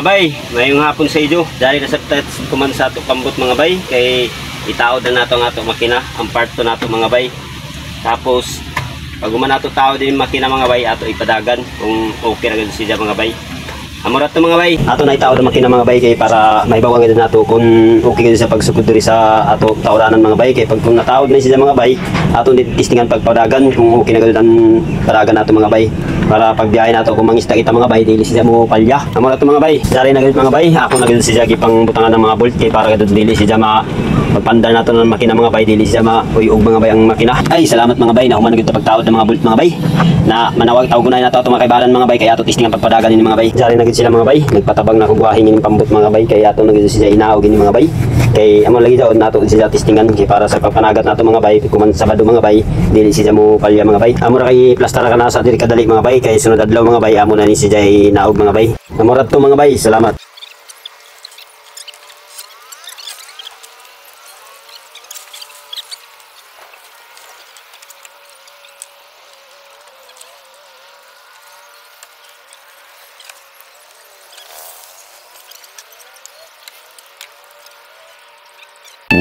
Mga bay, mayong hapon sa inyo. Dahil nasabtat kuman sa ato pambot mga bay, kay itaod na nato ang ato makina, ang part to nato mga bay. Tapos pag nato tao din makina mga bay, ato ipadagan kung okay ra gid siya mga bay. Amurat to mga bay, ato na itaod ang makina mga bay, kay para maibawang gid nato kung okay gid sa pagsukod diri sa ato tauranan mga bay. Kay pag kung nataod na siya mga bay, ato din testingan pagpadagan kung okay na gid ang padagan nato mga bay. Para pagbiyahe nato kung mangista kita mga bay, dili siya mo palya. Amurat to mga bay, dari na gid mga bay, ako na gid siya gipang butangan ng mga bolt, kay para gid dili siya pagpandar nato ng makina mga bay, dili siya mauyog mga bay ang makina. Ay salamat mga bay, na human gid pagtaod ng mga bolt mga bay. Na manawag tawag na nato ato mga kaibaran mga bay, kay ato testingan pagpadagan ni mga bay. Dari na sila mga bay, nagpatabang na kuguhahin yung pambot mga bay, kaya ato naging siya inaog ni mga bay. Kay amo lagi daw nato siya testingan, kay para sa pagpanagat nato mga bay, kuman Sabado mga bay, dili siya mo palya mga bay. Amo ra kay plastara ka na sa diri kadali mga bay, kay sunod adlaw mga bay amo na ni siya inaog mga bay. Amo ra to mga bay, salamat.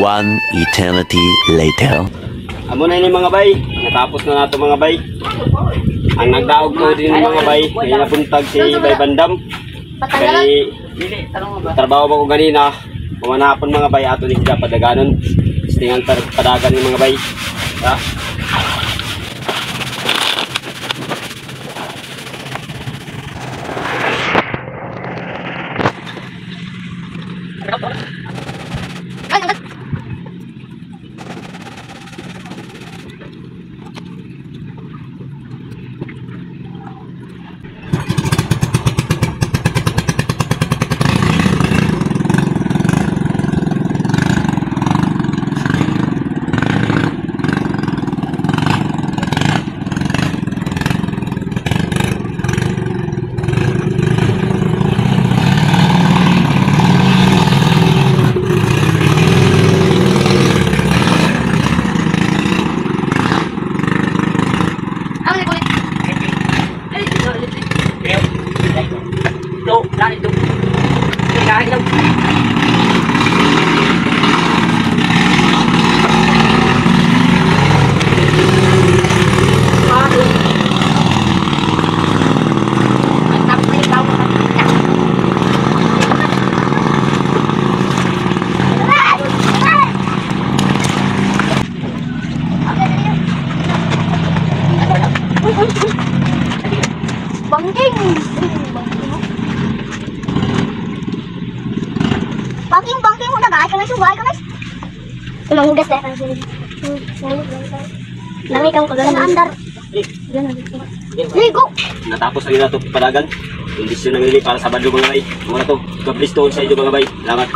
One eternity later. Amo na ni mga bay, natapos na nato mga bay. Ang nagdaog ko din mga bay, kay napuntag si Bay Bandam. Kay trabaho ba ko ganina, pumanapon mga bay, ato ni siya padaganon. Istingan padagan ni mga bay. Ha? Bangking mo na guys, kamay sugay kamay. Unang hugas dahil kan sini. Nang ikang kagalan andar. Ligo. Natapos na nato padagan. Kondisyon ng lili para sa Sabado mga bay. Muna to, God bless to sa inyo mga bay. Salamat.